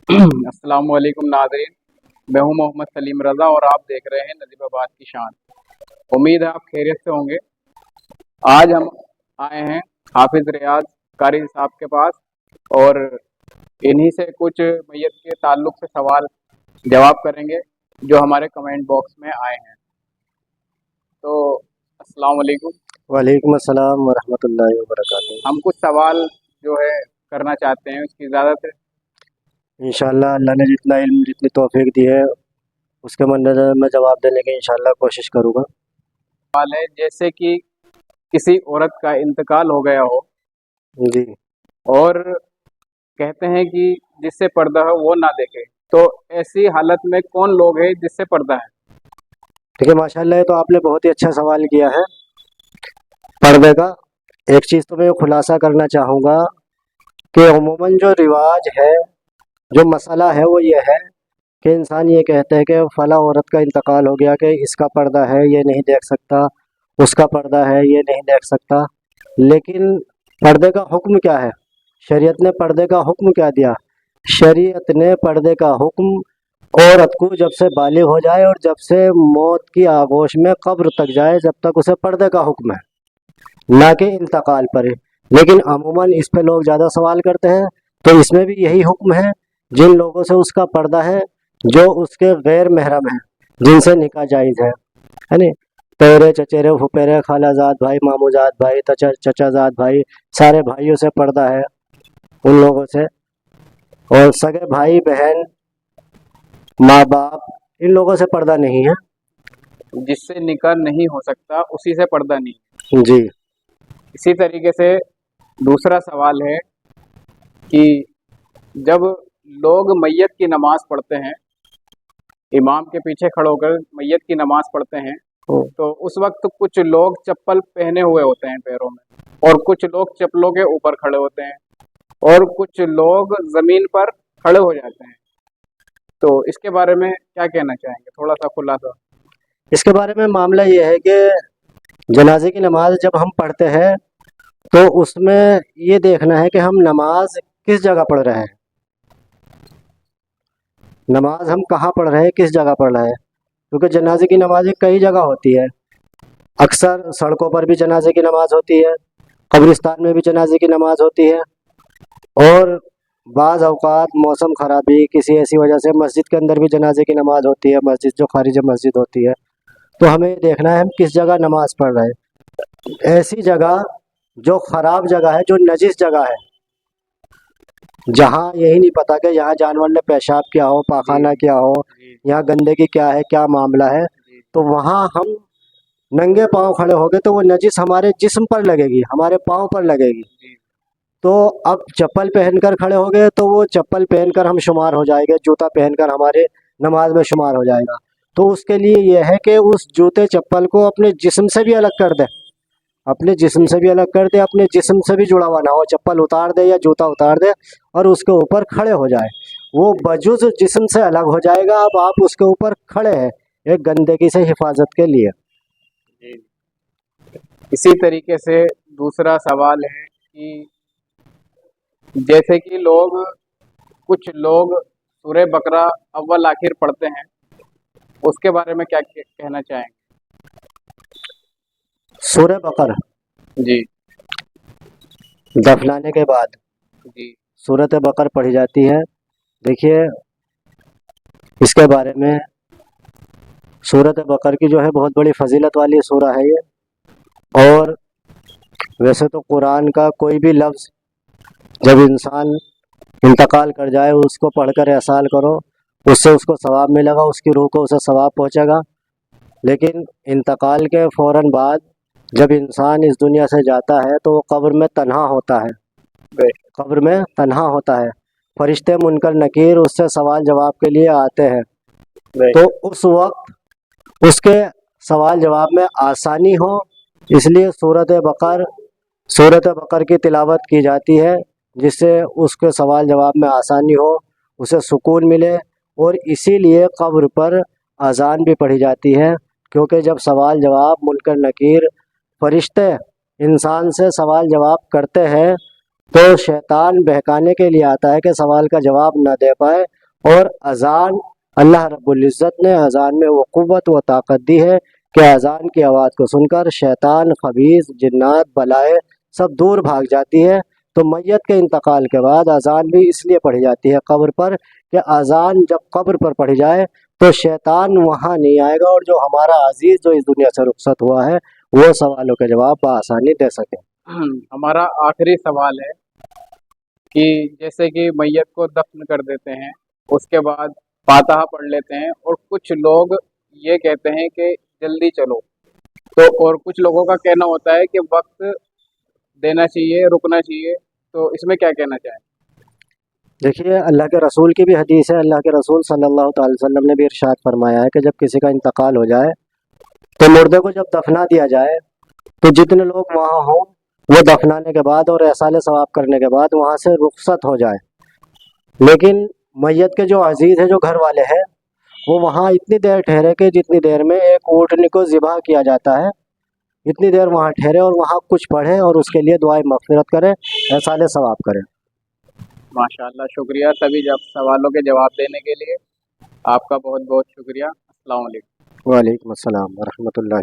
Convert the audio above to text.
अस्सलाम वालेकुम नाज़रीन। मैं हूं मोहम्मद सलीम रज़ा और आप देख रहे हैं नजीबाबाद की शान। उम्मीद है आप खैरियत से होंगे। आज हम आए हैं हाफिज़ रियाज कारी साहब के पास और इन्हीं से कुछ मैयत के ताल्लुक से सवाल जवाब करेंगे जो हमारे कमेंट बॉक्स में आए हैं। तो अस्सलाम वालेकुम। वालेकुम अस्सलाम वरहमतुल्लाहि वबरकातुहू। हम कुछ सवाल जो है करना चाहते हैं, उसकी इजाज़त है? इंशाअल्लाह अल्लाह ने जितना इल्म जितनी तौफीक दी है उसके मद्देनज़र मैं जवाब देने की इंशाअल्लाह कोशिश करूँगा। सवाल है जैसे कि किसी औरत का इंतकाल हो गया हो जी। और कहते हैं कि जिससे पर्दा है वो ना देखे, तो ऐसी हालत में कौन लोग हैं जिससे पर्दा है? ठीक है, माशाअल्लाह, ये तो आपने बहुत ही अच्छा सवाल किया है पर्दे का। एक चीज़ तो मैं खुलासा करना चाहूँगा कि अमूमन जो रिवाज है, जो मसला है वो ये है कि इंसान ये कहते हैं कि फ़लाँ औरत का इंतकाल हो गया कि इसका पर्दा है ये नहीं देख सकता, उसका पर्दा है ये नहीं देख सकता। लेकिन पर्दे का हुक्म क्या है? शरीयत ने पर्दे का हुक्म क्या दिया? शरीयत ने पर्दे का हुक्म औरत को जब से बालिग हो जाए और जब से मौत की आगोश में कब्र तक जाए, जब तक उसे पर्दे का हुक्म है, ना कि इंतकाल पर। लेकिन अमूमन इस पे लोग ज़्यादा सवाल करते हैं, तो इसमें भी यही हुक्म है। जिन लोगों से उसका पर्दा है, जो उसके गैर महरम हैं, जिनसे निकाह जायज़ है नहीं, तेरे चचेरे फुफेरे खालाजाद भाई मामूजाद भाई चचाजाद भाई, सारे भाइयों से पर्दा है उन लोगों से। और सगे भाई बहन माँ बाप, इन लोगों से पर्दा नहीं है। जिससे निकाह नहीं हो सकता उसी से पर्दा नहीं। जी। इसी तरीके से दूसरा सवाल है कि जब लोग मैयत की नमाज पढ़ते हैं, इमाम के पीछे खड़े होकर मैयत की नमाज पढ़ते हैं, तो उस वक्त कुछ लोग चप्पल पहने हुए होते हैं पैरों में और कुछ लोग चप्पलों के ऊपर खड़े होते हैं और कुछ लोग जमीन पर खड़े हो जाते हैं। तो इसके बारे में क्या कहना चाहेंगे, थोड़ा सा खुलासा? इसके बारे में मामला ये है कि जनाजे की नमाज जब हम पढ़ते हैं तो उसमें ये देखना है कि हम नमाज किस जगह पढ़ रहे हैं, नमाज हम कहाँ पढ़ रहे हैं, किस जगह पढ़ रहे हैं। क्योंकि जनाजे की नमाज़ें कई जगह होती है। अक्सर सड़कों पर भी जनाजे की नमाज होती है, कब्रिस्तान में भी जनाजे की नमाज होती है, और बाज़ अवक़ात मौसम ख़राबी किसी ऐसी वजह से मस्जिद के अंदर भी जनाजे की नमाज होती है, मस्जिद जो खारिज मस्जिद होती है। तो हमें ये देखना है हम किस जगह नमाज पढ़ रहे हैं। ऐसी जगह जो ख़राब जगह है, जो नजिस जगह है, जहाँ यही नहीं पता कि यहाँ जानवर ने पेशाब किया हो, पाखाना किया हो, यहाँ गंदगी क्या है, क्या मामला है, तो वहाँ हम नंगे पाँव खड़े हो गए तो वो नजिस हमारे जिस्म पर लगेगी, हमारे पाँव पर लगेगी। तो अब चप्पल पहनकर खड़े हो गए तो वो चप्पल पहनकर हम शुमार हो जाएंगे, जूता पहनकर हमारे नमाज में शुमार हो जाएगा। तो उसके लिए ये है कि उस जूते चप्पल को अपने जिस्म से भी अलग कर दे, अपने जिस्म से भी अलग कर दे, अपने जिस्म से भी जुड़ा हुआ ना हो, चप्पल उतार दे या जूता उतार दे और उसके ऊपर खड़े हो जाए। वो बजुज़ जिस्म से अलग हो जाएगा। अब आप उसके ऊपर खड़े हैं एक गंदगी से हिफाजत के लिए। इसी तरीके से दूसरा सवाल है कि जैसे कि कुछ लोग सूरह बकरा अव्वल आखिर पढ़ते हैं, उसके बारे में क्या कहना चाहेंगे? सूरह बकर जी। दफनाने के बाद जी। सूरत बकर पढ़ी जाती है। देखिए, इसके बारे में सूरत बकर की जो है बहुत बड़ी फजीलत वाली सूरा है ये। और वैसे तो कुरान का कोई भी लफ्ज़ जब इंसान इंतकाल कर जाए उसको पढ़कर एहसाल करो, उससे उसको सवाब मिलेगा, उसकी रूह को उसे सवाब पहुंचेगा। लेकिन इंतकाल के फ़ौरन बाद जब इंसान इस दुनिया से जाता है तो वो कब्र में तन्हा होता है, कब्र में तन्हा होता है। फरिश्ते मुनकर नकीर उससे सवाल जवाब के लिए आते हैं, तो उस वक्त उसके सवाल जवाब में आसानी हो इसलिए सूरत बकर की तिलावत की जाती है, जिससे उसके सवाल जवाब में आसानी हो, उसे सुकून मिले। और इसीलिए कब्र पर अज़ान भी पढ़ी जाती है, क्योंकि जब सवाल जवाब मुनकर नकीर फरिश्ते इंसान से सवाल जवाब करते हैं تو शैतान बहकाने के लिए आता है कि सवाल का जवाब ना दे पाए। और अजान, अल्लाह रब्बुल इज़्ज़त ने अजान में वो क़ुव्वत व ताकत दी है कि अजान की आवाज़ को सुनकर शैतान, खबीस, जिन्नात, बलाएँ सब दूर भाग जाती है। तो मैयत के इंतकाल के बाद अजान भी इसलिए पढ़ी जाती है कब्र पर कि अजान जब कब्र पर पढ़ी जाए तो शैतान वहाँ नहीं आएगा, और जो हमारा अजीज़ जो इस दुनिया से रुखसत हुआ है वो सवालों के जवाब बआसानी दे सके। हमारा आखिरी सवाल है कि जैसे कि मैयत को दफन कर देते हैं, उसके बाद फातिहा पढ़ लेते हैं, और कुछ लोग ये कहते हैं कि जल्दी चलो, तो और कुछ लोगों का कहना होता है कि वक्त देना चाहिए, रुकना चाहिए, तो इसमें क्या कहना चाहें? देखिए, अल्लाह के रसूल की भी हदीस है। अल्लाह के रसूल सल्लल्लाहु अलैहि वसल्लम ने भी इरशाद फरमाया है कि जब किसी का इंतकाल हो जाए तो मुर्दे को जब दफना दिया जाए तो जितने लोग वहाँ हों वो दफनाने के बाद और एहसाले सवाब करने के बाद वहाँ से रुखसत हो जाए। लेकिन मैयत के जो अजीज़ है, जो घर वाले हैं, वो वहाँ इतनी देर ठहरे कि जितनी देर में एक ऊँटनी को ज़िबा किया जाता है, इतनी देर वहाँ ठहरे और वहाँ कुछ पढ़े और उसके लिए दुआए मग़फ़िरत करें, एहसाले सवाब करें। माशाअल्लाह, शुक्रिया सभी सवालों के जवाब देने के लिए। आपका बहुत बहुत शुक्रिया। अस्सलाम वालेकुम। वालेकुम अस्सलाम व रहमतुल्लाहि।